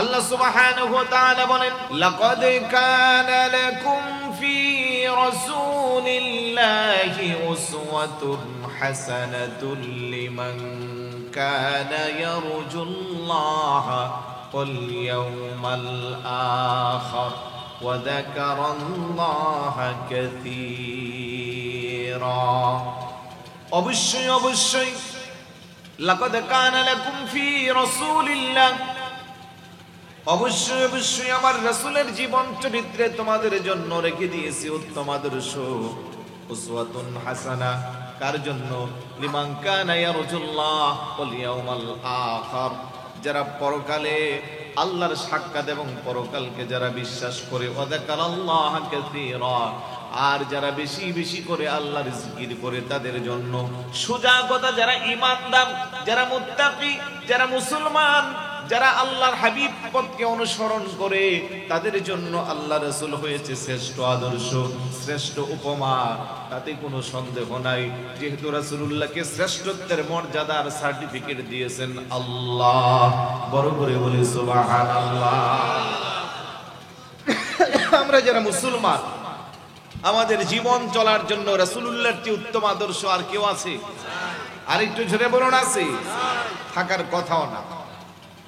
আল্লাহ সুবহানাহু ওয়া তাআলা বলেন, লাকাদ কানা লাকুম ফি রাসূলিল্লাহি উসওয়াতুন হাসানাতুন লিমান কানা ইয়ারজুল্লাহা ওয়াল ইয়াওমাল আখির ওয়া যাকারাল্লাহা কাসীরা। অবশ্যই অবশ্যই লাকাদ কানা লাকুম ফি রাসূলিল্লাহ, অবশ্যই অবশ্যই আমার রাসূলের জীবন চরিত্রে তোমাদের জন্য রেখে দিয়েছি উত্তম আদর্শ। উসওয়াতুন হাসানা কার জন্য? লিমান কানা ইয়ারজুল্লাহ ওয়াল ইয়াওমাল আখির, যারা পরকালে আল্লাহর সাক্ষাৎ এবং পরকালকে যারা বিশ্বাস করে। ওয়া যাকারাল্লাহা কাসীরা, আর যারা বেশি বেশি করে আল্লাহর জিকির করে তাদের জন্য। সোজা কথা, যারা ঈমানদার, যারা মুত্তাকি, যারা মুসলমান, যারা আল্লাহর হাবিব পথকে অনুসরণ করে তাদের জন্য আল্লাহ রাসূল হয়েছে শ্রেষ্ঠ আদর্শ, শ্রেষ্ঠ উপমা। তাতে কোনো সন্দেহ নাই, যেহেতু রাসূলুল্লাহকে শ্রেষ্ঠত্বের মর্যাদার সার্টিফিকেট দিয়েছেন আল্লাহ। বড় করে বলি সুবহানাল্লাহ। আমরা যারা মুসলমান, আমাদের জীবন চলার জন্য রাসূলুল্লাহর চেয়ে উত্তম আদর্শ আর কেউ আছে? আর একটু জোরে বলুন, আছে? থাকার কথাও না।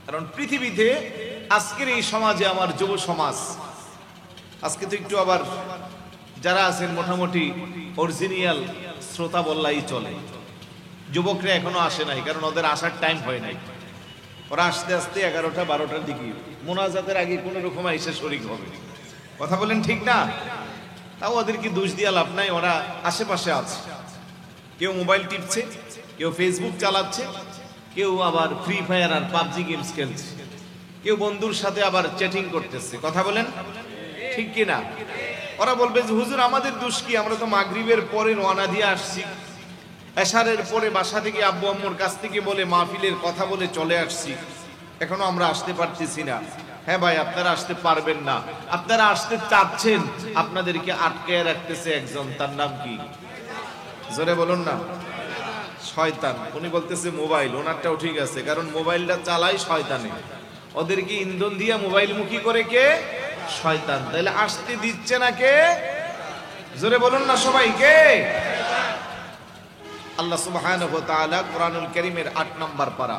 কারণ পৃথিবীতে আজকের এই সমাজে, আমার যুব সমাজ, আজকে তো একটু আবার যারা আছেন মোটামুটি অরিজিনাল শ্রোতা বললাই চলে। যুবকরা এখনো আসে নাই, কারণ ওদের আসার টাইম হয় নাই। ওরা আস্তে আস্তে 11টা 12টার দিকে মোনাজাতের আগে কোনো রকম এসে শরীক হবে। কথা বলেন ঠিক না? তাও ওদেরকে দোষ দিয়া লাভ নাই, ওরা আশেপাশে আছে। কেউ মোবাইল টিপছে, কেউ ফেসবুক চালাচ্ছে, কেউ আবার ফ্রি ফায়ার আর পাবজি গেমস খেলছে, কেউ বন্ধুর সাথে আবার চ্যাটিং করতেছে। কথা বলেন ঠিক কি না? ওরা বলবে যে হুজুর আমাদের দোষ কি? আমরা তো মাগরিবের পরে রওনা দিয়ে আসছি, এশারের পরে বাসা থেকে আব্বু আম্মুর কাছ থেকে বলে মাহফিলের কথা বলে চলে আসছি, এখনো আমরা আসতে পারতেছি না। হ্যাঁ ভাই, আপনারা আসতে পারবেন না, আপনারা আসতে চাচ্ছেন, আপনাদেরকে আটকে রাখতেছে একজন। তার নাম কি? জোরে বলুন না। শয়তান। উনি বলতেছে মোবাইল, ওনারটাও ঠিক আছে, কারণ মোবাইলটা চালাই শয়তানে। ওদেরকে ইন্ধন দিয়ে মোবাইল মুখী করে কে? শয়তান। তাহলে আসতে দিচ্ছে না কে? জোরে বলুন না সবাই, কে? আল্লাহ সুবহানাহু ওয়া তাআলা কোরআনুল কারীমের 8 নম্বর পারা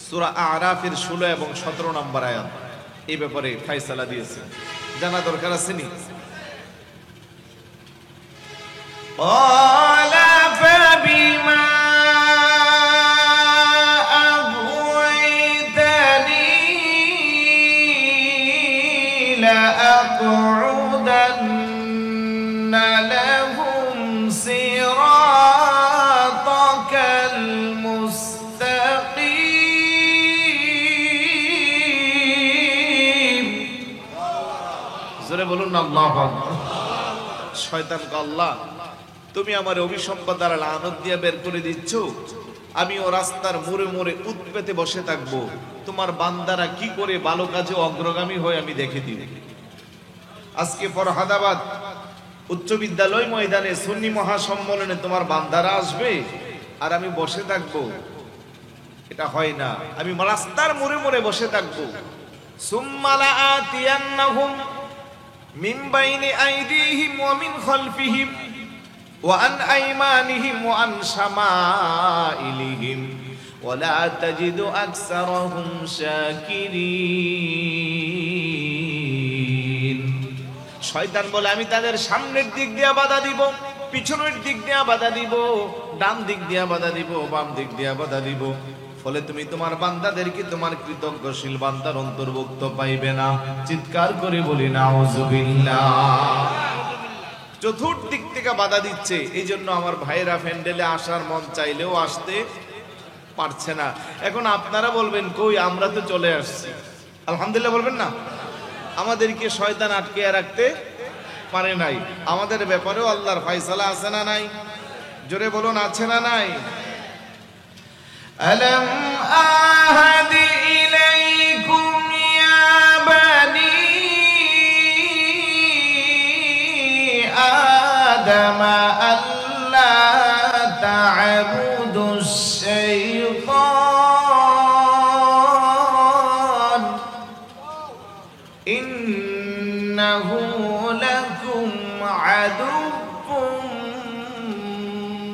সূরা আরাফের 16 এবং 17 নম্বর আয়াত এই ব্যাপারে ফয়সালা দিয়েছেন। জানা দরকার আছে নি? ক্বালা ফাবিমা আঘওয়াইতানি লাআকউদান্না লাহুম সিরাতাকাল মুস্তাকিম। জোরে বলুন না আল্লাহু আকবার। শয়তান কে আল্লাহ, তুমি আমার অভিসম্পাদ দ্বারা লানত দিয়ে বের করে দিচ্ছ, আমি ও রাস্তার মোড়ে মোড়ে উৎপেতে বসে থাকবো, তোমার বান্দারা কি করে ভালো কাজে অগ্রগামী হয় আমি দেখে দিই। আজকে ফরহাদাবাদ উচ্চ বিদ্যালয় ময়দানে সুন্নি মহাসম্মেলনে তোমার বান্দারা আসবে আর আমি বসে থাকবো, এটা হয় না। আমি রাস্তার মোড়ে মোড়ে বসে থাকবো। সুম্মা লাআতিয়ান্নাহুম মিন বাইনি আইদিহিম ওয়া মিন খালফিহিম ওয়া আন আইমানিহিম ওয়া আন শামাইলিহিম ওয়া লা তাজিদু আকসারাহুম শাকিরিন। শয়তান বলে আমি তাদের সামনের দিক দিয়ে বাধা দিব, পিছনের দিক দিয়ে বাধা দিব, ডান দিক দিয়ে বাধা দিব, বাম দিক দিয়ে বাধা দিব, ফলে তুমি তোমার বান্দাদেরকে তোমার কৃতজ্ঞশীল বান্দার অন্তর্ভুক্ত পাইবে না। চিৎকার করে বলি নাউযুবিল্লাহ। চতুর্দিক থেকে বাধা দিচ্ছে। এই জন্য আমার ভাইয়েরা প্যান্ডেলে আসার মন চাইলেও আসতে পারছে না। এখন আপনারা বলবেন কই, আমরা তো চলে আসছি। আলহামদুলিল্লাহ বলবেন না? আমাদেরকে শয়তান আটকে রাখতে পারে নাই। আমাদের ব্যাপারেও আল্লাহর ফয়সালা আছে না নাই? জোরে বলুন, আছে না নাই? আলাম আহাদি ইলাইকুম ইয়া বানি আদম আল্লা তা'বুদুশ শাইতান ইন্নাহু লাকুম আদুউম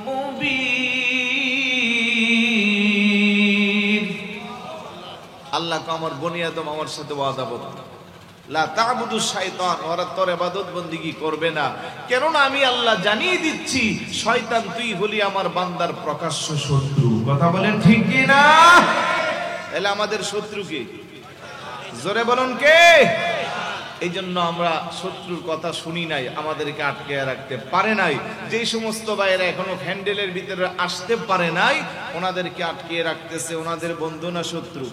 মুবিন। আল্লাহ কো আমার বনি আদম আমার সাথে ওয়াদাবদ্ধ, লা তা'বুদু শাইতান, ওরা তোর ইবাদত বন্দেগী করবে না, কেননা আমি আল্লাহ জানিয়ে দিচ্ছি শয়তান তুই হলি আমার বান্দার প্রকাশ্য শত্রু। কথা বলেন ঠিক কি না? তাহলে আমাদের শত্রু কে? জোরে বলুন কে? এই জন্য আমরা শত্রুর কথা শুনি নাই, আমাদেরকে আটকে রাখতে পারে নাই। যে সমস্ত ভাইয়েরা এখনো হ্যান্ডেলের ভিতরে আসতে পারে নাই, ওনাদেরকে আটকে রাখতেছে ওনাদের বন্ধু না শত্রু?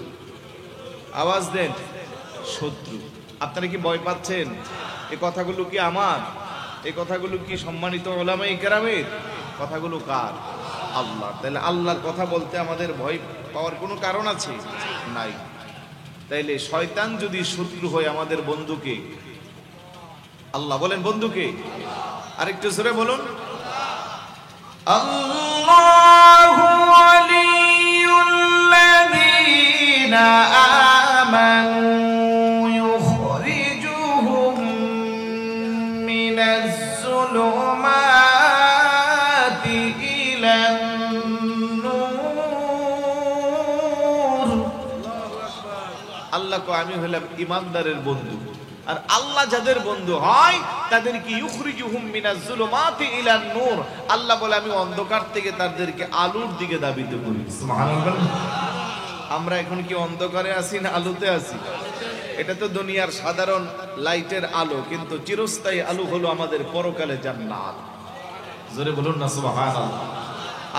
আওয়াজ দেন, শত্রু। আপনারা কি ভয় পাচ্ছেন? এই কথাগুলো কি আমার? এই কথাগুলো কি সম্মানিত উলামায়ে কেরামের? কথাগুলো কার? আল্লাহ। তাহলে আল্লাহর কথা বলতে আমাদের ভয় পাওয়ার কোনো কারণ আছে? নাই। তাইলে শয়তান যদি শত্রু হয় আমাদের বন্ধুকে, আল্লাহ বলেন বন্ধুকে, আরেকটু জোরে বলুন। আল্লাহু ওয়ালিয়ুল্লাযীনা আমানু ইউখরিজুহুম মিনাজ যুলুমাতি ইলান নূর। আল্লাহ কো আমি হলাম ইমানদারের বন্ধু, আর আল্লাহ যাদের বন্ধু হয় তাদেরকে ইউখরিজুহুম মিনাজ যুলুমাতি ইলান নূর, আল্লাহ বলে আমি অন্ধকার থেকে তাদেরকে আলোর দিকে ধাবিত করি। সুবহানাল্লাহ। আমরা এখন কি অন্ধকারে আছি না আলোতে আছি? এটা তো দুনিয়ার সাধারণ লাইটের আলো, কিন্তু চিরস্থায়ী আলো হলো আমাদের পরকালে জান্নাত। জোরে বলুন না সুবহানাল্লাহ।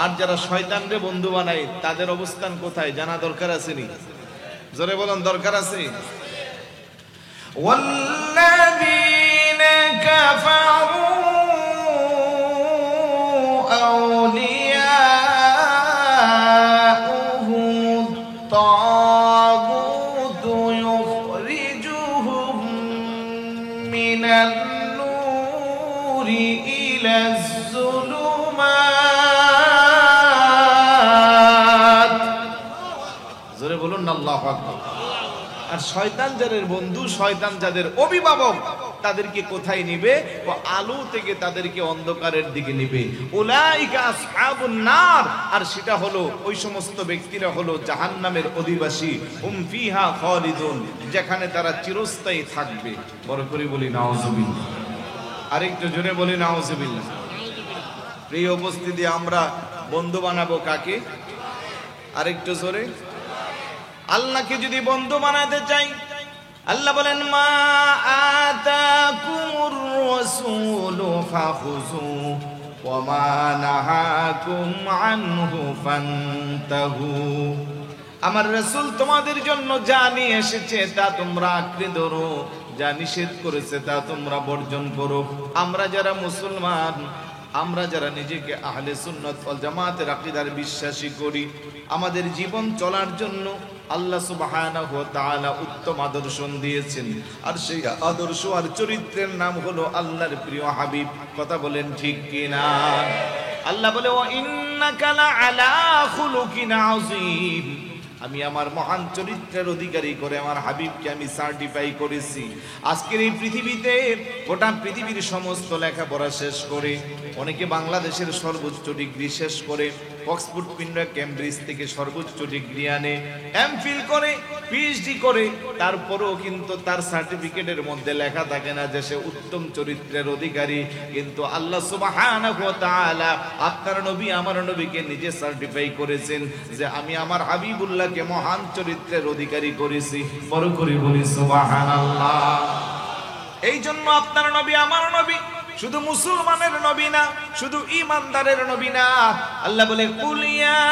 আর যারা শয়তানকে বন্ধু বানায় তাদের অবস্থান কোথায় জানা দরকার আছে নি? জোরে বলুন, দরকার আছে। ওয়াল্লাযীনা কাফারু আউলিয়াউহুম তাগুতু ইউখরিজুহুম মিনান নূরি ইলাজ যুলুমাত। জোরে বলুন না আল্লাহু আকবার। আর শয়তান যাদের বন্ধু, শয়তান যাদের অভিভাবক, তাদেরকে কোথায় নিবে? ও আলো থেকে তাদেরকে অন্ধকারের দিকে নিবে। উলাইকা আসহাবুন নার, আর সেটা হলো ওই সমস্ত ব্যক্তিরা হলো জাহান্নামের অধিবাসী। হুম ফিহা খালিদুন, যেখানে তারা চিরস্থায়ী থাকবে। বড় করে বলি নাউজুবিল্লাহ। আরেকটু জোরে বলি নাউজুবিল্লাহ। প্রিয় উপস্থিতি, আমরা বন্ধু বানাবো কাকে? আরেকটু জোরে। আল্লাহকে যদি বন্ধু বানাতে চাই, আল্লাহ বলেন মা আতাকুমুর রাসূলু ফাখুযু ওয়া মা নাহাকুম আনহু ফান্তাহু। আমার রাসূল তোমাদের জন্য যা নিয়ে এসেছে তা তোমরা আঁকড়ে ধরো, যা নিষেধ করেছে তা তোমরা বর্জন করো। আমরা যারা মুসলমান, আমরা যারা নিজেকে আহলে সুন্নাত ওয়াল জামাতের আকীদার বিশ্বাসী করি, আমাদের জীবন চলার জন্য আল্লাহ সুবহানাহু ওয়া তাআলা উত্তম আদর্শ দিয়েছেন, আর সেই আদর্শ আর চরিত্রের নাম হলো আল্লাহর প্রিয় হাবিব। কথা বলেন ঠিক কিনা? আল্লাহ বলে ওয়া ইন্নাকা লাআলা খুলুকিন আযীম, আমি আমার মহান চরিত্রের অধিকারী করে আমার হাবিবকে আমি সার্টিফাই করেছি। আজকের এই পৃথিবীতে গোটা পৃথিবীর সমস্ত লেখাপড়া শেষ করে, অনেকে বাংলাদেশের সর্বোচ্চ ডিগ্রি শেষ করে, অক্সফোর্ড কেমব্রিজ থেকে সর্বোচ্চ ডিগ্রি আনে, এমফিল করে, পিএইচডি করে, তারপরেও কিন্তু তার সার্টিফিকেটের মধ্যে লেখা থাকে না যে সে উত্তম চরিত্রের অধিকারী। কিন্তু আল্লাহ সুবহানাহু ওয়া তাআলা আপনার নবী আমার নবীকে নিজে সার্টিফাই করেছেন যে আমি আমার হাবিবুল্লাহকে মহান চরিত্রের অধিকারী করেছি। বড় করে বলি সুবহানাল্লাহ। এই জন্য আপনার নবী আমার নবী শুধু মুসলমানের নবী না, শুধু ঈমানদারের নবী না। আল্লাহ বলে কুল ইয়া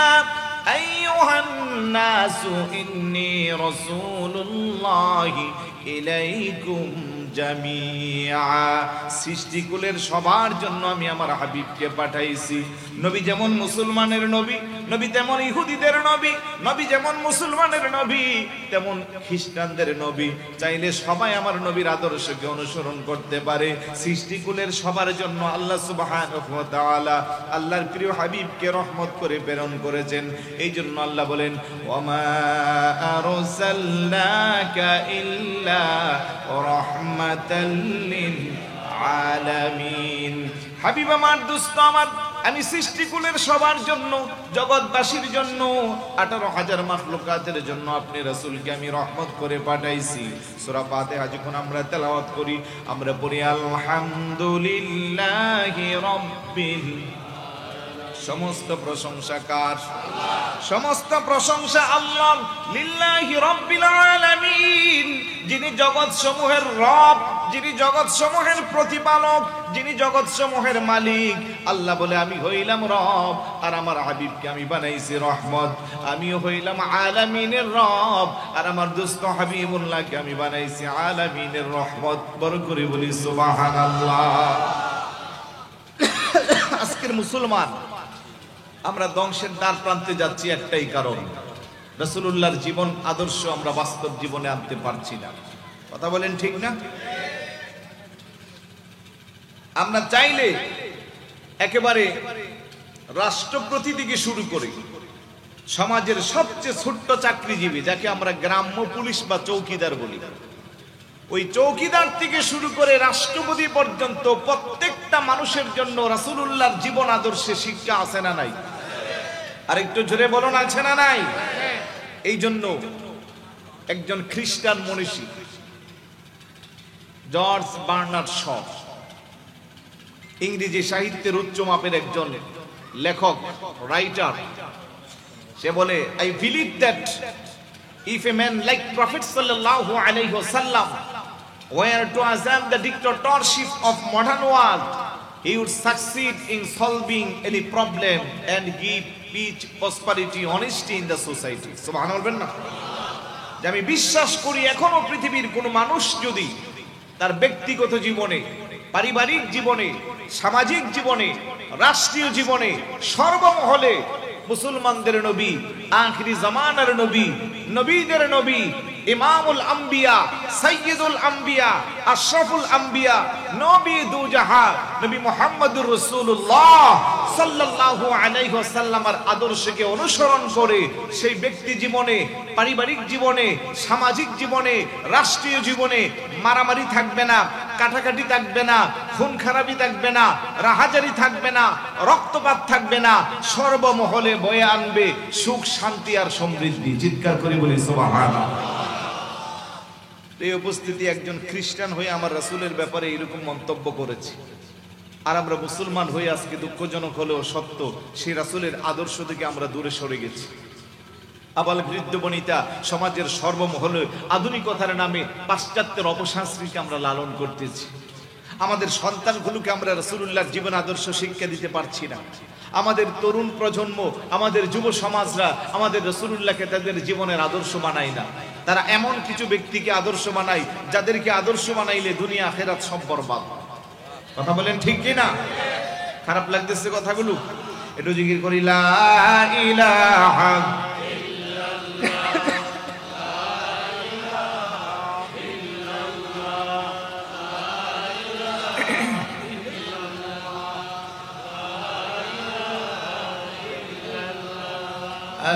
আইয়ুহান নাসু ইন্নী রাসূলুল্লাহি ইলাইকুম জামিআ, সৃষ্টিকুলের সবার জন্য আমি আমার হাবিবকে পাঠাইছি। নবী যেমন মুসলমানের নবী, নবী তেমন ইহুদিদের নবী, নবী যেমন মুসলমানের নবী তেমন খ্রিস্টানদের নবী। চাইলে সবাই আমার নবীর আদর্শকে অনুসরণ করতে পারে। সৃষ্টিকুলের সবার জন্য আল্লাহ সুবহানাহু ওয়া তাআলা আল্লাহর প্রিয় হাবিবকে রহমত করে প্রেরণ করেছেন। এই জন্য আল্লাহ বলেন, ওয়ামা আরসালনাকা ইল্লা রাহমাতাল লিল আলামিন। হাবিব আমার, দোস্ত আমার, আমি সৃষ্টিকুলের সবার জন্য, জগৎবাসীর জন্য, 18,000 মাখলুকাতের জন্য আপনি রাসূলকে আমি রহমত করে পাঠাইছি। সূরা ফাতিহা যখন আমরা তেলাওয়াত করি, আমরা পড়ি আলহামদুলিল্লাহি রাব্বিল, সমস্ত প্রশংসা কার? সমস্ত প্রশংসা আল্লাহ। লিল্লাহি রাব্বিল আলামিন, যিনি জগৎ সমূহের রব, যিনি জগৎ সমূহের প্রতিপালক, যিনি জগৎ সমূহের মালিক। আল্লাহ বলে, আমি হইলাম রব আর আমার হাবিবকে আমি বানাইছি রহমত। আমিও হইলাম আলামিনের রব আর আমার দোস্ত হাবিবুল্লাহকে আমি বানাইছি আলামিনের রহমত। বড় করে বলি সুবহানাল্লাহ। আজকের মুসলমান আমরা ধ্বংসের দ্বার প্রান্তে যাচ্ছি একটাই কারণ, রাসূলুল্লাহর জীবন আদর্শ আমরা বাস্তব জীবনে আনতে পারছি না। কথা বলেন ঠিক না? আমরা চাইলে একেবারে রাষ্ট্রপতি থেকে শুরু করে সমাজের সবচেয়ে ছোট্ট চাকরিজীবী, যাকে আমরা গ্রাম্য পুলিশ বা চৌকিদার বলি, ওই চৌকিদার থেকে শুরু করে রাষ্ট্রপতি পর্যন্ত প্রত্যেকটা মানুষের জন্য রাসূলুল্লাহর জীবন আদর্শে শিক্ষা আছে না নাই? আর একটু জোরে বলুন, আছে না নাই? এই জন্য একজন খ্রিস্টান মনীষী জর্জ বার্নার্ড শ, ইংরেজি সাহিত্যের উচ্চ মাপের একজন লেখক, রাইটার, সে বলে, I believe that if a man like Prophet sallallahu alaihi wasallam were to assume the dictatorship of modern world, he would succeed in solving any problem and give peace, prosperity, honesty in the society. সুবহানাল্লাহ। যে আমি বিশ্বাস করি এখনো পৃথিবীর কোন মানুষ যদি তার ব্যক্তিগত জীবনে, পারিবারিক জীবনে, সামাজিক জীবনে, রাষ্ট্রীয় জীবনে, সর্বমহলে মুসলমানদের নবী, আখিরি জামানার নবী, নবীদের নবী, ইমামুল আম্বিয়া, সাইয়্যিদুল আম্বিয়া, আশরাফুল আম্বিয়া, নবী দুজাহান নবী মুহাম্মদুর রাসূলুল্লাহ সাল্লাল্লাহু আলাইহি ওয়াসাল্লামের আদর্শকে অনুসরণ করে সেই ব্যক্তি জীবনে, পারিবারিক জীবনে, সামাজিক জীবনে, রাষ্ট্রীয় জীবনে মারামারি থাকবে না, কাটাকাটি থাকবে না, খুন খারাপি থাকবে না, রাহাজারি থাকবে না, রক্তপাত থাকবে না, সর্বমহলে বয়ে আনবে সুখ, শান্তি আর সমৃদ্ধি। চিৎকার করে বলি সুবহানাল্লাহ। এই উপস্থিতি একজন খ্রিস্টান হয়ে আমার রাসূলের ব্যাপারে এরকম মন্তব্য করেছে, আর আমরা মুসলমান হয়ে আজকে দুঃখজনক হলেও সত্য সেই রাসূলের আদর্শ থেকে আমরা দূরে সরে গেছি। আবাল বৃদ্ধ বনিতা সমাজের সর্বমহলে আধুনিকতার নামে পাশ্চাত্যের অপসংস্কৃতিকে আমরা লালন করতেছি। আমাদের সন্তানগুলোকে আমরা রাসূলুল্লাহর জীবন আদর্শ শিক্ষা দিতে পারছি না। আমাদের তরুণ প্রজন্ম, আমাদের যুব সমাজরা আমাদের রাসূলুল্লাহকে তাদের জীবনের আদর্শ বানায় না। তারা এমন কিছু ব্যক্তিকে আদর্শ বানায় যাদেরকে আদর্শ বানাইলে দুনিয়া আখিরাত সব বরবাদ। কথা বলেন ঠিক কি না? খারাপ লাগতেছে কথাগুলো? একটু জিকির করি, লা ইলাহা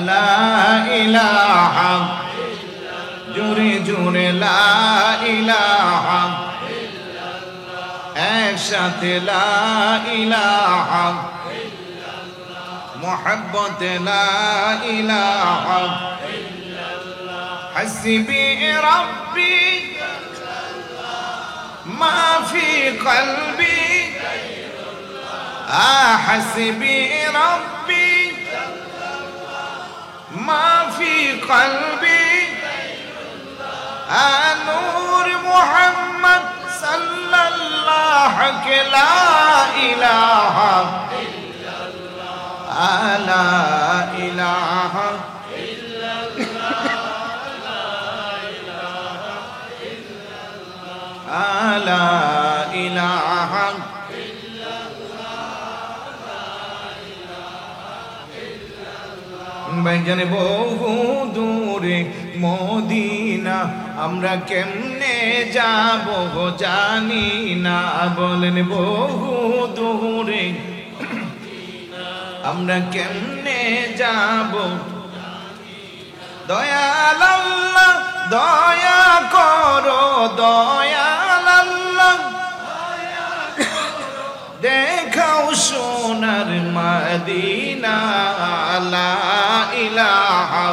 লা ইলাহা, জোরে জোরে লা ইলাহা, একসাথে লা ইলাহা, মুহাব্বতে লা ইলাহা, হাসবি রাব্বি মা ফি কলবি, হাসবি রাব্বি ما في قلبي نور محمد صلى الله لا إله إلا الله لا إله إلا الله لا إله إلا الله লা ইলাহা ভাইজান বহু দূরে মদিনা আমরা কেমনে যাব জানি না বলেন বহু দূরে আমরা কেমনে যাব দয়াল আল্লাহ দয়া করো দয়াল আল্লাহ দেখাও সোনার মদিনা লা ইলাহা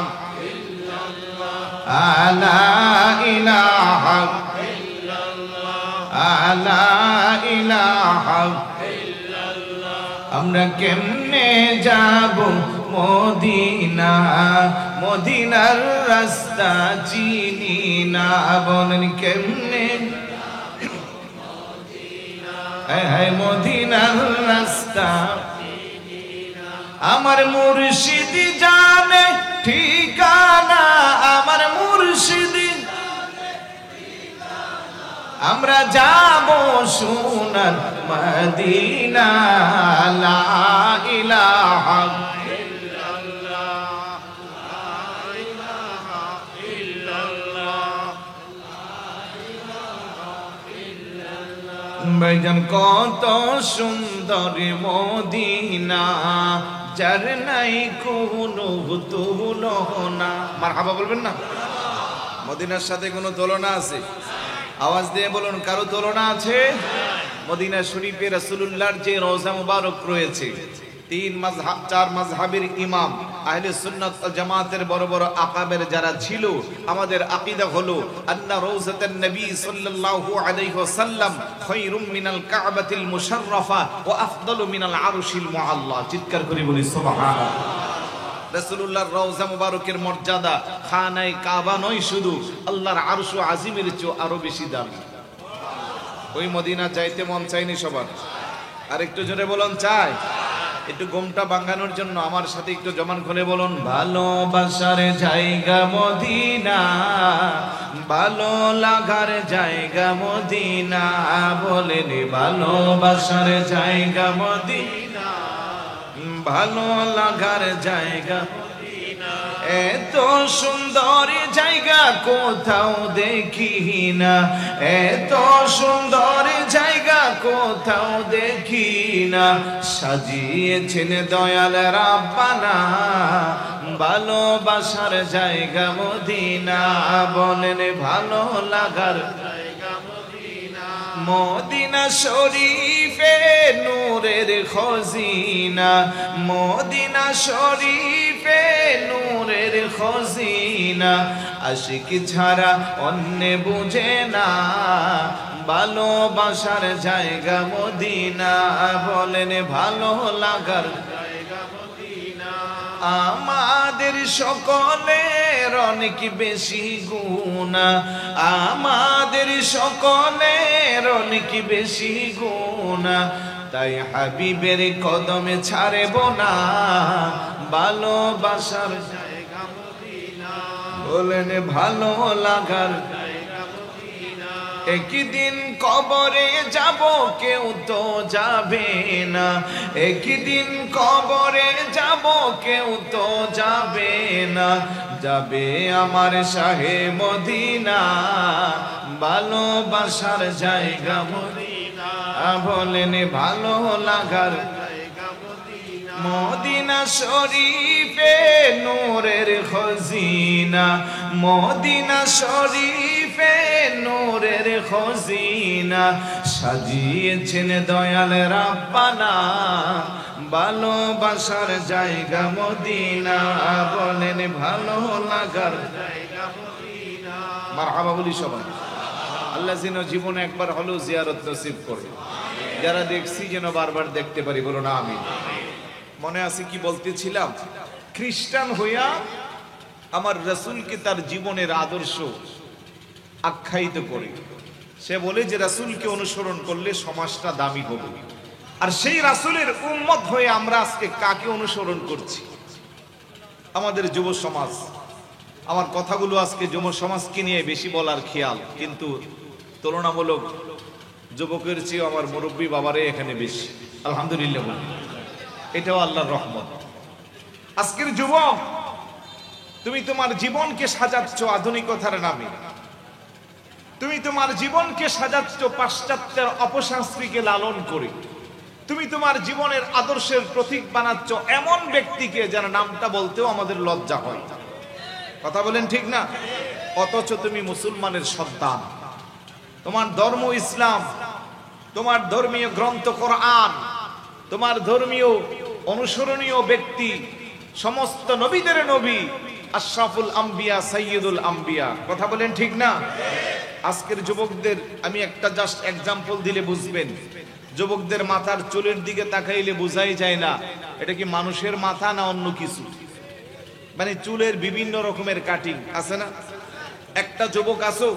ইল্লাল্লাহ লা ইলাহা ইল্লাল্লাহ লা ইলাহা ইল্লাল্লাহ আমরা কেমনে যাব মদিনা মদিনার রাস্তা চিনি না বলেন কেমনে মদিনার রাস্তা আমার মুর্শিদ জানে ঠিকানা আমার মুর্শিদ আমরা যাব সোনার মদিনা লা ইলাহা ইল্লাল্লাহ লা ইলাহা ইল্লাল্লাহ ভাইজান কত সুন্দর মদিনা যার নাই কোনো তুলনা মারহাবা বলবেন না মদিনার সাথে কোনো তুলনা আছে আওয়াজ দিয়ে বলুন কারো তুলনা আছে মদিনা শরীফে রাসূলুল্লাহর যে রওজা মুবারক রয়েছে তিন মাযহাব চার মাযহাবের ইমাম আহলে সুন্নাত ওয়াল জামাতের বড় বড় আকাবের যারা ছিল আমাদের আকীদা হলো আন্না রওজাতুন নবী সাল্লাল্লাহু আলাইহি ওয়াসাল্লাম খায়রুম মিনাল কাবাতিল মুশাররাফা ওয়া আফদালু মিনাল আরশিল মুআল্লা চিৎকার করে বলি সুবহানাল্লাহ রাসূলুল্লাহর রওজা মুবারকের মর্যাদা খানায়ে কাবা নয় শুধু আল্লাহর আরশ ও আজিমের চেয়ে আরো বেশি দামি ওই মদিনা যাইতে মন চাইনি সবার আর একটু জোরে বলুন চাই একটু গোমটা ভাঙানোর জন্য আমার সাথে একটু জমান খুলে বলুন ভালোবাসার জায়গা মদিনা ভালো লাগার জায়গা মদিনা বলেন ভালোবাসার জায়গা মদিনা ভালো লাগার জায়গা এত সুন্দর জায়গা কোথাও দেখি না এত সুন্দর জায়গা কোথাও দেখি না সাজিয়েছেন দয়াল রাব্বানা ভালোবাসার জায়গা মদিনা বলেন ভালো লাগার জায়গা মদিনা মদিনা শরীফে নূরের খজিনা মদিনা শরীফে নূরের খজিনা আশিক ছাড়া অন্য বুঝে না ভালোবাসার জায়গা মদিনা বলেন ভালো লাগার জায়গা মদিনা আমাদের সকলের অনেক বেশি গুনাহ আমাদের সকলের অনেক বেশি গুনাহ তাই হাবিবের কদমে ছাড়ব না ভালোবাসার জায়গা মদিনা বলেন ভালো লাগার জায়গা মদিনা একদিন কবরে যাব কেউ তো যাবে না একদিন কবরে যাব কেউ তো যাবে না যাবে আমার শাহে মদিনা ভালোবাসার জায়গা মদিনা বলেন ভালো লাগার জায়গা মদিনা মদিনা শরীফে নূরের খজিনা মদিনা শরীফে নূরের খজিনা সাজিয়েছেন দয়াল রাব্বানা ভালোবাসার জায়গা মদিনা বলেন ভালো লাগার জায়গা মদিনা মারহাবা বলি সবাই আল্লাহ যেন জীবনে একবার হলেও জিয়ারত নসিব করে যারা দেখছি যেন বারবার দেখতে পারি বলুন আমিন মনে আছে কি বলতেছিলাম খ্রিস্টান হইয়া আমার রাসূলকে তার জীবনের আদর্শ আখ্যায়িত করে সে বলে যে রাসূলকে অনুসরণ করলে সমাজটা দামি হবে আর সেই রাসূলের উম্মত হয়ে আমরা আজকে কাকে অনুসরণ করছি আমাদের যুব সমাজ আমার কথাগুলো আজকে যুব সমাজকে নিয়ে বেশি বলার খেয়াল কিন্তু তুলনামূলক যুবকের চেয়ে আমার মুরব্বী বাবারে এখানে বেশি, আলহামদুলিল্লাহ। এটাও আল্লাহর রহমত। আজকের যুবক, তুমি তোমার জীবনকে সাজাচ্ছ আধুনিকতার নামে, তুমি তোমার জীবনকে সাজাচ্ছ পাশ্চাত্যের অপসংস্কৃতিকে লালন করে, তুমি তোমার জীবনের আদর্শের প্রতীক বানাচ্ছ এমন ব্যক্তিকে যার নামটা বলতেও আমাদের লজ্জা হয়। কথা বলেন ঠিক না? অথচ তুমি মুসলমানের সন্তান, তোমার ধর্ম ইসলাম, তোমার ধর্মীয় গ্রন্থ কোরআন, তোমার ধর্মীয় অনুসরণীয় ব্যক্তি সমস্ত নবীদের নবী, আশরাফুল আম্বিয়া, সাইয়্যিদুল আম্বিয়া। কথা বলেন ঠিক না? আজকের যুবকদের আমি একটা জাস্ট এক্সাম্পল দিলে বুঝবেন। যুবকদের মাথার চুলের দিকে তাকাইলে বোঝাই যায় না এটা কি মানুষের মাথা না অন্য কিছু। মানে চুলের বিভিন্ন রকমের কাটিং আছে না? একটা যুবক আসো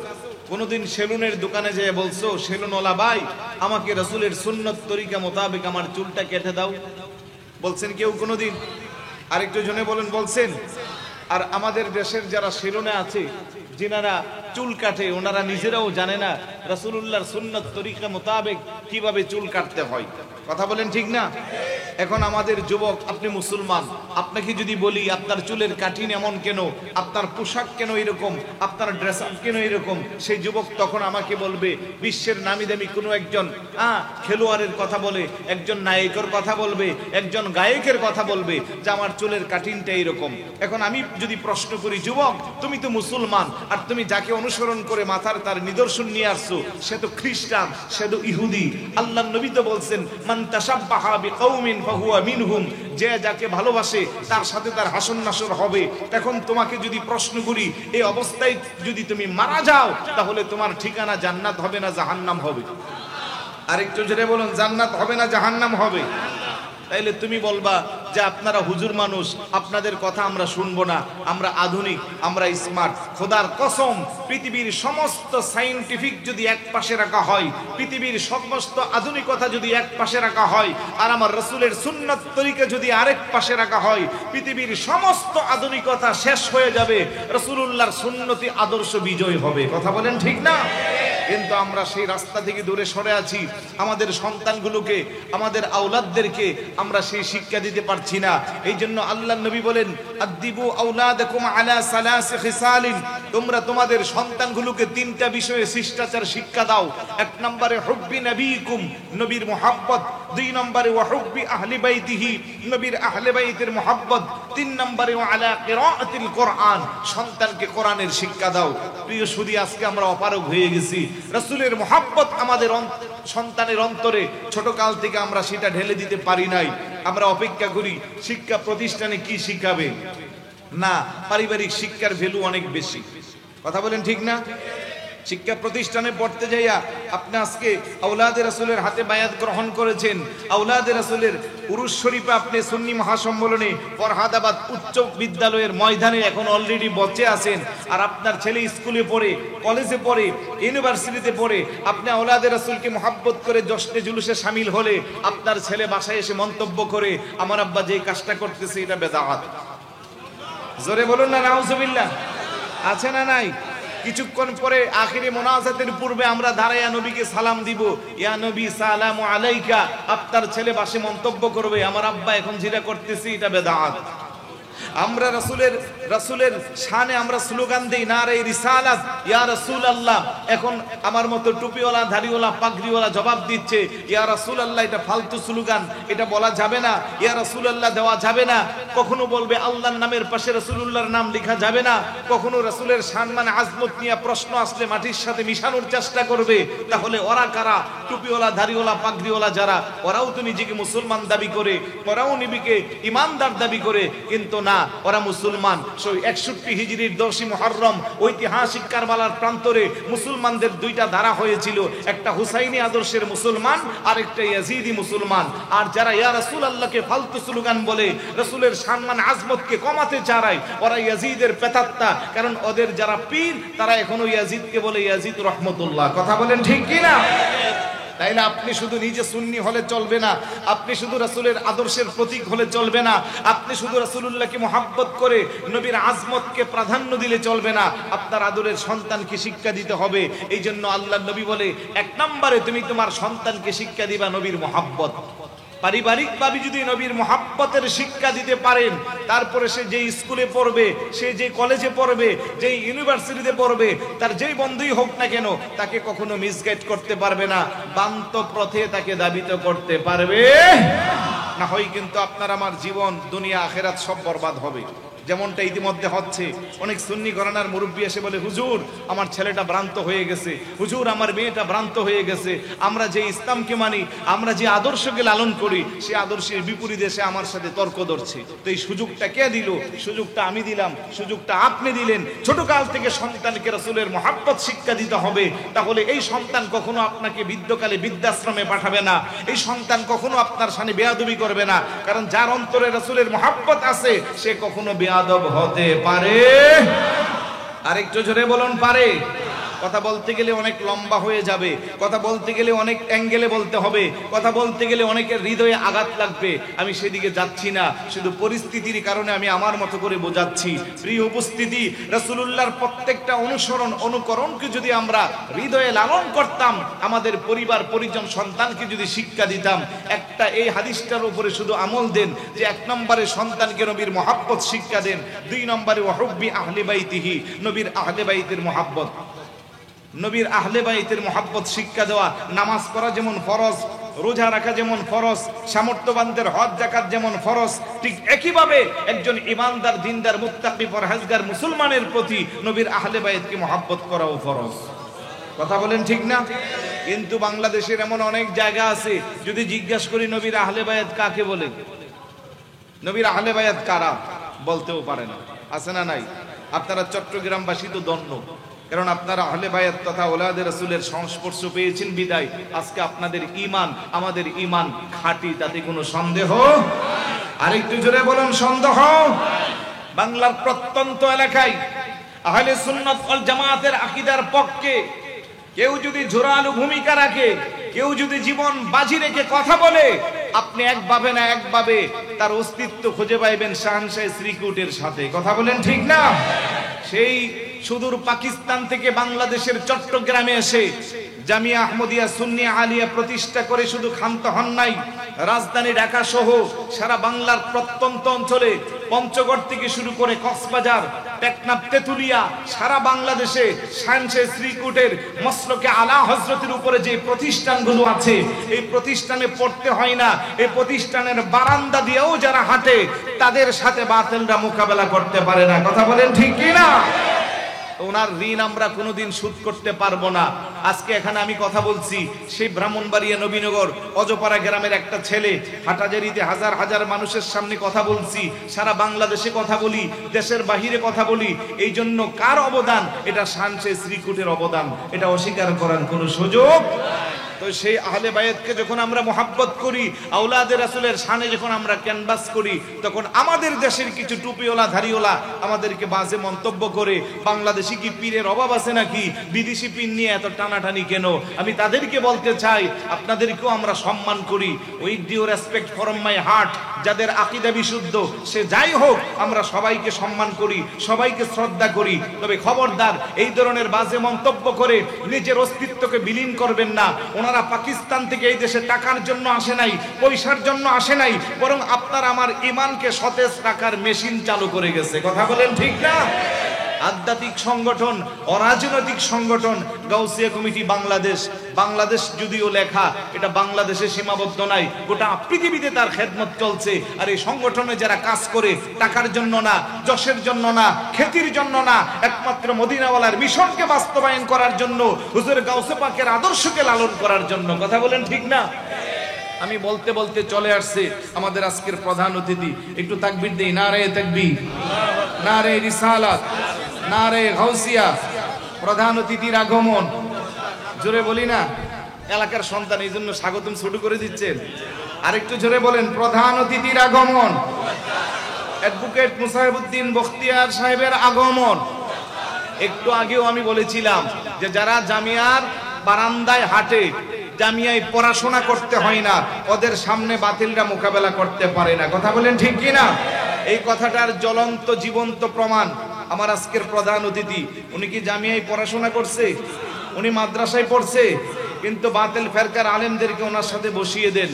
কোনদিন সেলুনের দোকানে যেয়ে বলছো, সেলুনওয়ালা ভাই আমাকে রাসূলের সুন্নত তরিকা মোতাবেক আমার চুলটা কেটে দাও? বলছেন কেউ কোনদিন? আরেকটু জনে বলেন, বলছেন? আর আমাদের দেশের যারা সেলুনে আছে, যিনারা চুল কাটে, ওনারা নিজেরাও জানে না রাসূলুল্লাহর সুন্নত তরিকা মোতাবেক কিভাবে চুল কাটতে হয়। কথা বলেন ঠিক না? এখন আমাদের যুবক, আপনি মুসলমান, আপনাকে যদি বলি আপনার চুলের কাটিং এমন কেন, আপনার পোশাক কেন এরকম, আপনার ড্রেস আপ কেন এরকম, সেই যুবক তখন আমাকে বলবে বিশ্বের নামি দামি কোনো একজন খেলোয়াড়ের কথা বলে, একজন নায়কের কথা বলবে, একজন গায়কের কথা বলবে যে আমার চুলের কাটিংটা এরকম। এখন আমি যদি প্রশ্ন করি, যুবক তুমি তো মুসলমান, আর তুমি যাকে অনুসরণ করে মাথার তার নিদর্শন নিয়ে আসছো সে তো খ্রিস্টান, সে তো ইহুদি। আল্লাহর নবী তো বলছেন মান তাশাব্বাহা বিকাউমিন ফাহুয়া মিনহুম, যে যাকে ভালোবাসে তার সাথে তার হাসন নাসর হবে। এখন তোমাকে যদি প্রশ্ন করি, এই অবস্থায় যদি তুমি মারা যাও তাহলে তোমার ঠিকানা জান্নাত হবে না জাহান্নাম হবে? আরেকটু জোরে বলুন, জান্নাত হবে না জাহান্নাম হবে? তাইলে তুমি বলবা যে আপনারা হুজুর মানুষ, আপনাদের কথা আমরা শুনবো না, আমরা আধুনিক, আমরা স্মার্ট। খোদার কসম, পৃথিবীর সমস্ত সায়েন্টিফিক যদি এক পাশে রাখা হয়, পৃথিবীর সমস্ত আধুনিকতা যদি এক পাশে রাখা হয়, আর আমার রাসূলের সুন্নাত তরিকা যদি আরেক পাশে রাখা হয়, পৃথিবীর সমস্ত আধুনিকতা শেষ হয়ে যাবে, রাসূলুল্লাহর সুন্নতি আদর্শ বিজয় হবে। কথা বলেন ঠিক না? কিন্তু আমরা সেই রাস্তা থেকে দূরে সরে আছি। আমাদের সন্তানগুলোকে, আমাদের আওলাদদেরকে আমরা সেই শিক্ষা দিতে পারছি না। এই জন্য আল্লাহর নবী বলেন, আদিবু আওলাদাকুম আলা সালাসি খিসালিন, তোমরা তোমাদের সন্তানগুলোকে তিনটা বিষয়ে শিষ্টাচার শিক্ষা দাও। এক নম্বরে হুব্বি নবীকুম, নবীর মুহাব্বত। দুই নম্বরে ওয়া হুব্বি আহলি বাইতিহি, নবীর আহলে বাইতের মুহাব্বত। তিন নম্বরে ওয়া আলা কিরাআতিল কোরআন, সন্তানকে কোরআনের শিক্ষা দাও। প্রিয় সুধী, আজকে আমরা অপারগ হয়ে গেছি। রাসূলের মুহাব্বত আমাদের সন্তানের অন্তরে ছোটকাল থেকে আমরা সেটা ঢেলে দিতে পারি নাই। আমরা অপেক্ষা করি শিক্ষা প্রতিষ্ঠানে কি শিখাবে, না পারিবারিক শিক্ষার ভ্যালু অনেক বেশি। কথা বলেন ঠিক না? শিক্ষা প্রতিষ্ঠানে পড়তে যাইয়া আপনি আজকে আওলাদে রাসূলের হাতে বায়াত গ্রহণ করেছেন, আওলাদে রাসূলের উরুস শরীফে আপনি সুন্নি মহাসম্মেলনে ফরহাদাবাদ উচ্চ বিদ্যালয়ের ময়দানে এখন অলরেডি বসে আছেন। আর আপনার ছেলে স্কুলে পড়ে, কলেজে পড়ে, ইউনিভার্সিটিতে পড়ে, আপনি আওলাদে রাসূলকে মহব্বত করে জশ্নে জুলুসে শামিল হলে আপনার ছেলে বাসায় এসে মন্তব্য করে আমার আব্বা যে কাজটা করতেছে এটা বেদাত। জোরে বলুন না নাউজুবিল্লাহ। আছে না নাই? কিছুক্ষণ পরে আখিরে মোনাজাতের পূর্বে আমরা দাঁড়াইয়া নবীকে সালাম দিব, ইয়া নবী সালামু আলাইকা। আপনার ছেলে বাসে মন্তব্য করবে আমার আব্বা এখন যেটা করতেছি এটা বেদাত। আমরা রাসূলের শানে আমরা স্লোগান দেই, নারে রিসালাত ইয়া রাসূলুল্লাহ। এখন আমার মতো টুপিওয়ালা, দাড়িওয়ালা, পাগড়িওয়ালা জবাব দিচ্ছে, ইয়া রাসূলুল্লাহ এটা ফালতু স্লোগান, এটা বলা যাবে না, ইয়া রাসূলুল্লাহ দেওয়া যাবে না। কখনো বলবে আল্লাহর নামের পাশে রাসূলুল্লাহর নাম লেখা যাবে না। কখনো রাসূলের সম্মান আজমত নিয়ে প্রশ্ন আসলে মাটির সাথে মিশানোর চেষ্টা করবে। তাহলে ওরা কারা? টুপিওয়ালা, দাড়িওয়ালা, পাগড়িওয়ালা যারা, ওরাও তো নিজেকে মুসলমান দাবি করে, ওরাও নবীকে ইমানদার দাবি করে, কিন্তু না, ওরা মুসলমান। 61 হিজরির 10 মুহররম ঐতিহাসিক কারবালার প্রান্তরে মুসলমানদের দুইটা ধারা হয়েছিল, একটা হুসাইনি আদর্শের মুসলমান আর একটা ইয়াজিদি মুসলমান। আর যারা ইয়া রাসূলুল্লাহকে ফালতু স্লোগান বলে, রাসূলের সম্মান আজমতকে কমাতে চায়, ওরা ইয়াজিদের পেতাত্তা। কারণ ওদের যারা পীর তারা এখনো ইয়াজিদকে বলে ইয়াজিদ রহমতুল্লাহ। কথা বলেন ঠিক কি না? তাইলে আপনি শুধু নিজে সুন্নি হলে চলবে না, আপনি শুধু রাসূলের আদর্শের প্রতীক হলে চলবে না, আপনি শুধু রাসূলুল্লাহকে মহব্বত করে নবীর আজমতকে প্রাধান্য দিলে চলবে না, আপনার আদরের সন্তানকে শিক্ষা দিতে হবে। এই জন্য আল্লাহর নবী বলে, এক নম্বরে তুমি তোমার সন্তানকে শিক্ষা দিবা নবীর মহব্বত। পারিবারিকভাবে যদি নবীর মহব্বতের শিক্ষা দিতে পারেন, তারপরে সে যে স্কুলে পড়বে, সে যে কলেজে পড়বে, যে ইউনিভার্সিটিতে পড়বে, তার যেই বন্ধুই হোক না কেন, তাকে কখনো মিসগাইড করতে পারবে না, বান্তব পথে তাকে দাবিত করতে পারবে না। হয় কিন্তু আপনার আমার জীবন, দুনিয়া আখেরাত সব বরবাদ হবে। যেমনটা ইতিমধ্যে হচ্ছে। অনেক সুন্নি ঘরানার মুরব্বী এসে বলে, হুজুর আমার ছেলেটা ভ্রান্ত হয়ে গেছে, হুজুর আমার মেয়েটা ভ্রান্ত হয়ে গেছে, আমরা যে ইসলামকে মানি, আমরা যে আদর্শকে লালন করি, সে আদর্শের বিপরীতে সে আমার সাথে তর্ক ধরছে। তো এই সুযোগটা কে দিল? সুযোগটা আমি দিলাম, সুযোগটা আপনি দিলেন। ছোট কাল থেকে সন্তানকে রাসূলের মহব্বত শিক্ষা দিতে হবে, তাহলে এই সন্তান কখনো আপনাকে বৃদ্ধকালে বৃদ্ধাশ্রমে পাঠাবে না, এই সন্তান কখনো আপনার সামনে বেয়াদবি করবে না, কারণ যার অন্তরে রাসূলের মহব্বত আছে সে কখনো বেয়াদব হতে পারে। আরেকটু জোরে বলুন, পারে? কথা বলতে গেলে অনেক লম্বা হয়ে যাবে, কথা বলতে গেলে অনেক অ্যাঙ্গেলে বলতে হবে, কথা বলতে গেলে অনেকের হৃদয়ে আঘাত লাগবে। আমি সেদিকে যাচ্ছি না, শুধু পরিস্থিতির কারণে আমি আমার মতো করে বোঝাচ্ছি। প্রিয় উপস্থিতি, রাসূলুল্লাহর প্রত্যেকটা অনুকরণকে যদি আমরা হৃদয়ে লালন করতাম, আমাদের পরিবার পরিজন সন্তানকে যদি শিক্ষা দিতাম, একটা এই হাদিসটার উপরে শুধু আমল দেন যে এক নম্বরে সন্তানকে নবীর মহব্বত শিক্ষা দেন, দুই নম্বরে ওয়াহুব্বি আহলে বাইতিহি, নবীর আহলে বাইতের মহব্বত, নবীর আহলে বাইতের মহব্বত শিক্ষা দেওয়া। নামাজ পড়া যেমন ফরজ, রোজা রাখা যেমন ফরজ, সামর্থ্যবানদের হজ যাকাত যেমন ফরজ, ঠিক একইভাবে একজন ইমানদার, দিনদার, মুত্তাকি, পরহেজগার মুসলমানের প্রতি নবীর আহলে বাইতকে মহব্বত করাও ফরজ। কথা বলেন ঠিক না? কিন্তু বাংলাদেশের এমন অনেক জায়গা আছে, যদি জিজ্ঞাসা করি নবীর আহলে বাইত কাকে বলে, নবীর আহলে বাইত কারা, বলতেও পারে না। আছে না নাই? আপনারা চট্টগ্রামবাসী তো ধন্য, কারণ আপনারা আহলে বায়াত তথা ওলাদে রাসূলের সংস্পর্শ পেয়েছেন বিদায় আজকে আপনাদের ঈমান, আমাদের ঈমান খাঁটি, তাতে কোনো সন্দেহ। আরেকটু জোরে বলুন, সন্দেহ। বাংলার প্রত্যন্ত এলাকায় আহলে সুন্নাত ওয়াল জামাতের আকীদার পক্ষে কেউ যদি জোরালো ভূমিকা রাখে, কেউ যদি জীবন বাজি রেখে কথা বলে, আপনি একভাবে না একভাবে তার অস্তিত্ব খুঁজে পাইবেন শাহনশাহ শ্রীকুটের সাথে। কথা বলেন ঠিক না? সেই সুদূর পাকিস্তান থেকে বাংলাদেশের চট্টগ্রামে এসে জামিয়া আহমদিয়া সুন্নি আলিয়া প্রতিষ্ঠা করে শুধু ক্ষান্ত হন নাই, রাজধানী ঢাকা সহ সারা বাংলার প্রত্যন্ত অঞ্চলে পঞ্চগড় থেকে শুরু করে কক্সবাজার, টেকনাফ, তেতুলিয়া, সারা বাংলাদেশে শাহনশাহ শ্রীকুটের মসলকে আলা হযরতের উপরে যে প্রতিষ্ঠানগুলো আছে, এই প্রতিষ্ঠানে পড়তে হয় না, এই প্রতিষ্ঠানের বারান্দা দিয়েও যারা হাঁটে তাদের সাথে বাতিলরা মোকাবেলা করতে পারে না। কথা বলেন ঠিক কি না? ওনার ঋণ আমরা কোনোদিন শোধ করতে পারবো না। আজকে এখানে আমি কথা বলছি, সেই ব্রাহ্মণবাড়িয়া নবীনগর অজপাড়া গ্রামের একটা ছেলে, হাটাজারিতে হাজার হাজার মানুষের সামনে কথা বলছি, সারা বাংলাদেশে কথা বলি, দেশের বাহিরে কথা বলি। এই জন্য কার অবদান? এটা শাহনশাহ শ্রীকুটের অবদান, এটা অস্বীকার করার কোনো সুযোগ। তো সেই আহলে বায়াতকে যখন আমরা মহব্বত করি, আওলাদে রাসূলের শানে যখন আমরা ক্যানভাস করি, তখন আমাদের দেশের কিছু টুপিওয়ালা ধাড়িওয়ালা আমাদেরকে বাজে মন্তব্য করে, বাংলাদেশি কি পীরের অভাব আছে নাকি, বিদেশি পীর নিয়ে এত টানাটানি কেন? আমি তাদেরকে বলতে চাই, আপনাদেরকেও আমরা সম্মান করি। With due respect from my heart, যাদের আকীদা বিশুদ্ধ সে যাই হোক, আমরা সবাইকে সম্মান করি, সবাইকে শ্রদ্ধা করি। তবে খবরদার এই ধরনের বাজে মন্তব্য করে নিজের অস্তিত্বকে বিলীন করবেন না। ওনারা পাকিস্তান থেকে এই দেশে টাকার জন্য আসে নাই, পয়সার জন্য আসে নাই, বরং আপনার আমার ঈমানকে সতেজ রাখার মেশিন চালু করে গেছে। কথা বলেন ঠিক না? আধ্যাত্মিক সংগঠন, অরাজনৈতিক সংগঠন গাউসিয়া কমিটি বাংলাদেশ, বাংলাদেশ যদিও লেখা, এটা বাংলাদেশে সীমাবদ্ধ নাই, গোটা পৃথিবীতে তার খেদমত চলছে। আর এই সংগঠনে যারা কাজ করে টাকার জন্য না, যশের জন্য না, খ্যাতির জন্য না, একমাত্র মদিনাওয়ালার মিশনকে বাস্তবায়ন করার জন্য, হুজুর গাউসে পাকের আদর্শকে লালন করার জন্য। কথা বলেন ঠিক না? আমি বলতে বলতে চলে আসছে আমাদের আজকের প্রধান অতিথি। একটু তাকবীর দেই, নারে তাকবীর, নারে রিসালাত, নারে গাউসিয়া। প্রধান অতিথির আগমন, জোরে বলি না? এলাকার সন্তান, এই জন্য স্বাগতম শুরু করে দিচ্ছেন। আরেকটু জোরে বলেন, প্রধান অতিথির আগমন। অ্যাডভোকেট মুসাহিবউদ্দিন বখতিয়ার সাহেবের আগমন। একটু আগেও আমি বলেছিলাম যে যারা জামিয়ার বারান্দায় হাঁটে, জামিয়ায় পড়াশোনা করতে হয় না, ওদের সামনে বাতিলরা মোকাবেলা করতে পারে না। কথা বলেন ঠিক কি না? এই কথাটার জ্বলন্ত জীবন্ত প্রমাণ আমার আজকের প্রধান অতিথি। উনি কি জামিয়ায় পড়াশোনা করছে? উনি মাদ্রাসায় পড়ছে, কিন্তু বাতিল ফেরকার আলেমদেরকে ওনার সাথে বসিয়ে দেন,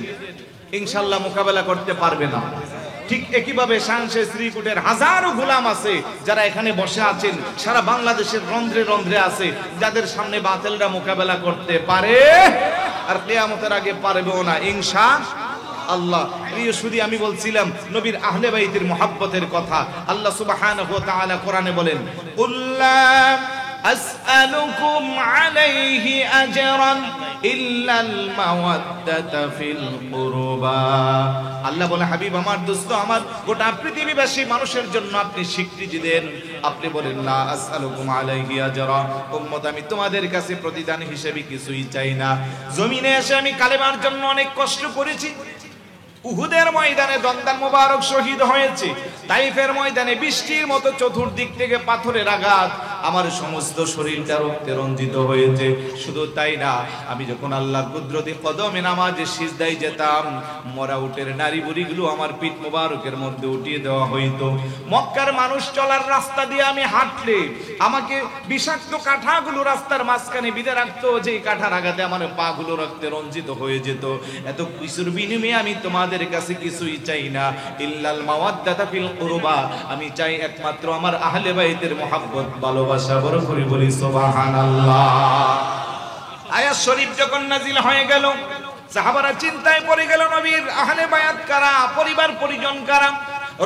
ইনশাল্লাহ মোকাবেলা করতে পারবে না। ঠিক একইভাবে শানশে শ্রীকুটের হাজারো গোলাম আছে যারা এখানে বসে আছেন, সারা বাংলাদেশের রন্ধ্রে রন্ধ্রে আছে, যাদের সামনে বাতিলরা মোকাবেলা করতে পারে আর কিয়ামতের আগে পারবেও না ইনশাআল্লাহ। প্রিয় শুধু আমি বলছিলাম নবীর আহলে বাইতের মুহাব্বতের কথা। আল্লাহ সুবহানাহু ওয়া তাআলা কোরআনে বলেন, কুল্লা আসআলুকুম আলাইহি আজরান ইল্লাল মাওয়াদ্দাতা ফিল কুরবা। আল্লাহ বলে, হাবিব আমার, দোস্ত আমার, গোটা পৃথিবীবাসী মানুষের জন্য আপনি স্বীকৃতি দেন। আপনি বলেন, লা আসআলুকুম আলাইহি আজরা, উম্মত আমি তোমাদের কাছে প্রতিদান হিসেবে কিছুই চাই না। জমিনে এসে আমি কালেমার জন্য অনেক কষ্ট করেছি। উহুদের ময়দানে দন্দান মোবারক শহীদ হয়েছে, তাইফের ময়দানে বৃষ্টির মতো চতুর্দিক থেকে পাথরের আঘাত, আমার সমস্ত শরীরটা রক্তে রঞ্জিত হয়েছে। শুধু তাই না, আমি যখন আল্লাহর কুদরতি কদমে নামাজে সিজদায় যেতাম, মরা উটের নারী বুড়িগুলো আমার পিঠ মোবারকের মধ্যে উঠিয়ে দেওয়া হইতো। মক্কার মানুষ চলার রাস্তা দিয়ে আমি হাঁটলে আমাকে বিষাক্ত কাঁঠাগুলো রাস্তার মাঝখানে বিঁধে রাখতো, যে কাঁঠার আঘাতে আমার পা গুলো রক্তে রঞ্জিত হয়ে যেত। এত কিছুর বিনিময়ে আমি তোমাদের কাছে কিছুই চাই না, ইল্লাল মাওয়াদ্দাতা ফিল কুরবা, আমি চাই একমাত্র আমার আহলে বাইতের মুহাব্বত, ভালোবাসা। বড় করে বলি সুবহানাল্লাহ। আয়াত শরীফ যখন নাজিল হয়ে গেল, সাহাবারা চিন্তায় পড়ে গেল, নবীর আহলে বায়াত কারা, পরিবার পরিজন কারা?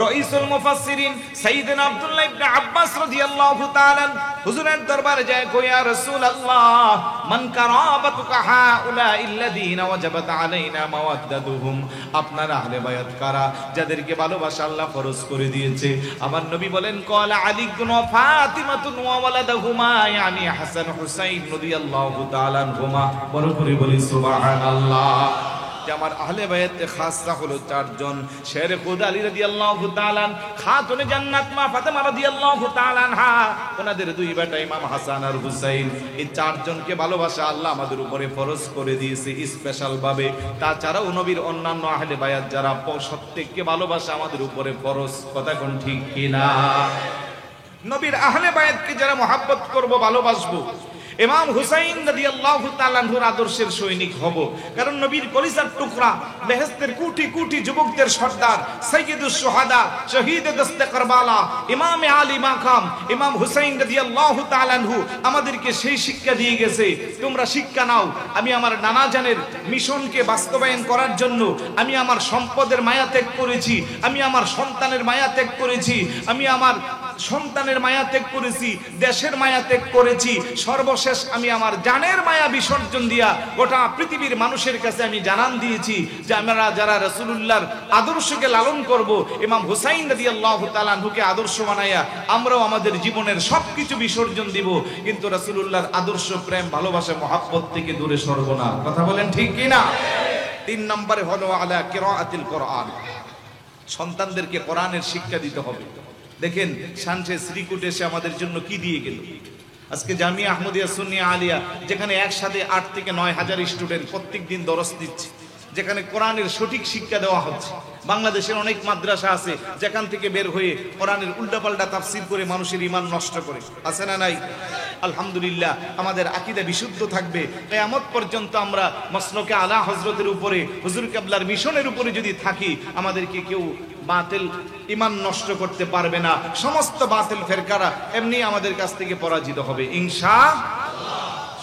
রাইসুল মুফাসসিরিন সাইয়েদনা আব্দুল্লাহ ইবনে আব্বাস রাদিয়াল্লাহু তাআলা হুজুরের দরবারে যায়, কই ইয়া রাসূলুল্লাহ, মান কারাবাতুকা হাউলা ইল্লাযিনা ওয়াজাবাত আলাইনা মাওয়াদ্দাতুহুম, আপনার আহলে বায়াত কারা, যাদেরকে ভালোবাসা আল্লাহ ফরজ করে দিয়েছে? আমার নবী বলেন, ক্বালা আলী ইবনে ফাতিমাতুন ওয়া ওয়ালাদুহুমা, ইয়ানি হাসান হুসাইন রাদিয়াল্লাহু তাআলা আনহুমা। বড় করে বলি সুবহানাল্লাহ। আমার আহলে বায়াতে খাসা হলো চারজন। শের খুদ আলী রাদিয়াল্লাহু তাআলা, খাতুনে জান্নাত মা ফাতেমা রাদিয়াল্লাহু তাআলা আনহা, ওনাদের দুই বেটা ইমাম হাসান আর হুসাইন। এই চারজনকে ভালোবাসা আল্লাহ আমাদের উপরে ফরজ করে দিয়েছে স্পেশাল ভাবে। তাছাড়াও নবীর অন্যান্য আহলে বায়াত যারা, প্রত্যেককে ভালোবাসা আমাদের উপরে ফরজ। কথা কোন ঠিক কিনা? নবীর আহলে বায়াতকে যারা মহব্বত করব, ভালোবাসবো, ইমাম হুসাইন রাদিয়াল্লাহু তাআলা আনহুর আদর্শের সৈনিক হব। কারণ নবীর কলিজার টুকরা, বেহেশতের কোটি কোটি যুবকদের সর্দার, সাইয়্যিদুশ শুহাদা, শহীদে দস্তে কারবালা, ইমামে আলী মাকাম ইমাম হুসাইন রাদিয়াল্লাহু তাআলা আনহু আমাদেরকে সেই শিক্ষা দিয়ে গেছে, তোমরা শিক্ষা নাও। আমি আমার নানা জানের মিশনকে বাস্তবায়ন করার জন্য আমি আমার সম্পদের মায়া ত্যাগ করেছি, আমি আমার সন্তানের মায়া ত্যাগ করেছি, আমি আমার সন্তানের মায়া ত্যাগ করেছি, দেশের মায়া ত্যাগ করেছি, সর্বশেষ আমি আমার জানের মায়া বিসর্জন দিয়া গোটা পৃথিবীর মানুষের কাছে আমি জানান দিয়েছি যে আমরা যারা রাসূলুল্লাহর আদর্শকে লালন করব, ইমাম হুসাইন রাদিয়াল্লাহু তাআলা আনহুকে আদর্শ বানায়া আমরাও আমাদের জীবনের সবকিছু বিসর্জন দিব, কিন্তু রাসূলুল্লাহর আদর্শ, প্রেম, ভালোবাসা, মহব্বত থেকে দূরে সরব না। কথা বলেন ঠিক কি না? 3 নম্বরে হলো আলা কিরাআতিল কোরআন, সন্তানদেরকে কোরআনের শিক্ষা দিতে হবে। দেখেন শানশে শ্রীকুট এসে আমাদের জন্য কি দিয়ে গেল। আজকে জামিয়া আহমদিয়া সুন্নিয়া আলিয়া, যেখানে একসাথে 8 থেকে 9 হাজার স্টুডেন্ট প্রত্যেক দিন দরস দিচ্ছে, যেখানে কোরআনের সঠিক শিক্ষা দেওয়া হচ্ছে। বাংলাদেশের অনেক মাদ্রাসা আছে যেখান থেকে বের হয়ে কোরআনের উল্টাপাল্টা তাফসীর করে মানুষের ঈমান নষ্ট করে, আছে না নাই? আলহামদুলিল্লাহ, আমাদের আকীদা বিশুদ্ধ থাকবে। কিয়ামত পর্যন্ত আমরা মাসলুকে আলা হযরতের উপরে, হুজুর কিবলার মিশনের উপরে যদি থাকি, আমাদেরকে কেউ বাতিল ঈমান নষ্ট করতে পারবে না। সমস্ত বাতিল ফেরকারা এমনি আমাদের কাছ থেকে পরাজিত হবে ইনশাআল্লাহ।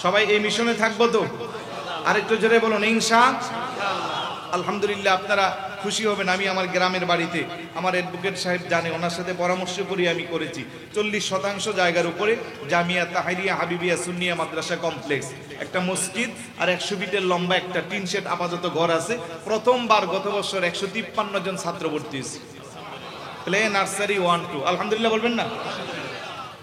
সবাই এই মিশনে থাকবো তো? আরেকটু জোরে বলুন ইনশাআল্লাহ। আলহামদুলিল্লাহ, আপনারা খুশি হবেন। আমি আমার গ্রামের বাড়িতে, আমার অ্যাডভোকেট সাহেব জানে, ওনার সাথে পরামর্শ করে আমি করেছি 40% জায়গার উপরে জামিয়া তাহরিয়া হাবিবিয়া সুন্নিয়া মাদ্রাসা কমপ্লেক্স, একটা মসজিদ আর 100 ফিটের লম্বা একটা টিন শেড আপাতত ঘর আছে। প্রথমবার গত বছর 153 জন ছাত্র ভর্তি হয়েছে, প্লে নার্সারি 1 2। আলহামদুলিল্লাহ বলবেন না?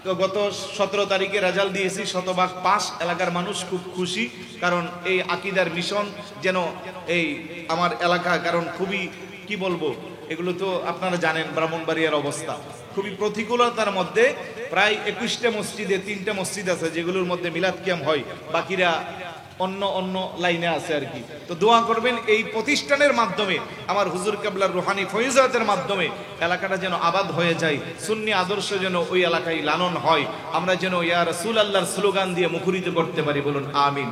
তো গত 17 তারিখে রেজাল্ট দিয়েছি, 100% পাস। এলাকার মানুষ খুব খুশি, কারণ এই আকীদার মিশন যেন এই আমার এলাকা, কারণ খুবই কি বলবো, এগুলো তো আপনারা জানেন ব্রাহ্মণবাড়িয়ার অবস্থা খুবই প্রতিকূলতার মধ্যে। প্রায় 21টা মসজিদে 3টা মসজিদ আছে যেগুলোর মধ্যে মিলাদ কিয়াম হয়, বাকিরা অন্য অন্য লাইনে আছে আর কি। তো দোয়া করবেন এই প্রতিষ্ঠানের মাধ্যমে, আমার হুজুর কেবলার রুহানি ফয়জাতের মাধ্যমে এলাকাটা যেন আবাদ হয়ে যায়, সুন্নি আদর্শ যেন ওই এলাকায় লালন হয়, আমরা যেন ইয়া রাসূলুল্লাহর স্লোগান দিয়ে মুখরিত করতে পারি, বলুন আমিন।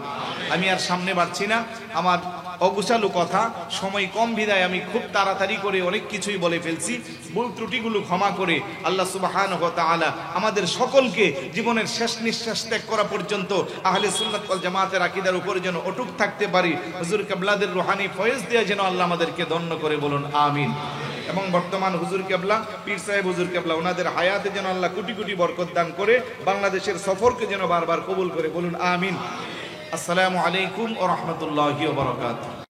আমি আর সামনে বাড়ছি না, আমার অগুছালু কথা, সময় কম বিদায় আমি খুব তাড়াতাড়ি করে অনেক কিছুই বলে ফেলছি। ভুল ত্রুটিগুলো ক্ষমা করে আল্লাহ সুবহানাহু ওয়া তাআলা আমাদের সকলকে জীবনের শেষ নিঃশ্বাস ত্যাগ করা পর্যন্ত আহলে সুন্নাত ওয়াল জামাতের আকীদার উপরে যেন অটুট থাকতে পারি, হুজুর কেবলাদের রুহানি ফয়েজ দিয়ে যেন আল্লাহ আমাদেরকে ধন্য করে, বলুন আমিন। এবং বর্তমান হুজুর কেবলা, পীর সাহেব হুজুর কেবলা, ওনাদের হায়াতে যেন আল্লাহ কোটি কোটি বরকত দান করে, বাংলাদেশের সফরকে যেন বারবার কবুল করে, বলুন আমিন। আসসালামু আলাইকুম ওয়া রাহমাতুল্লাহি ওয়া বারাকাতুহু।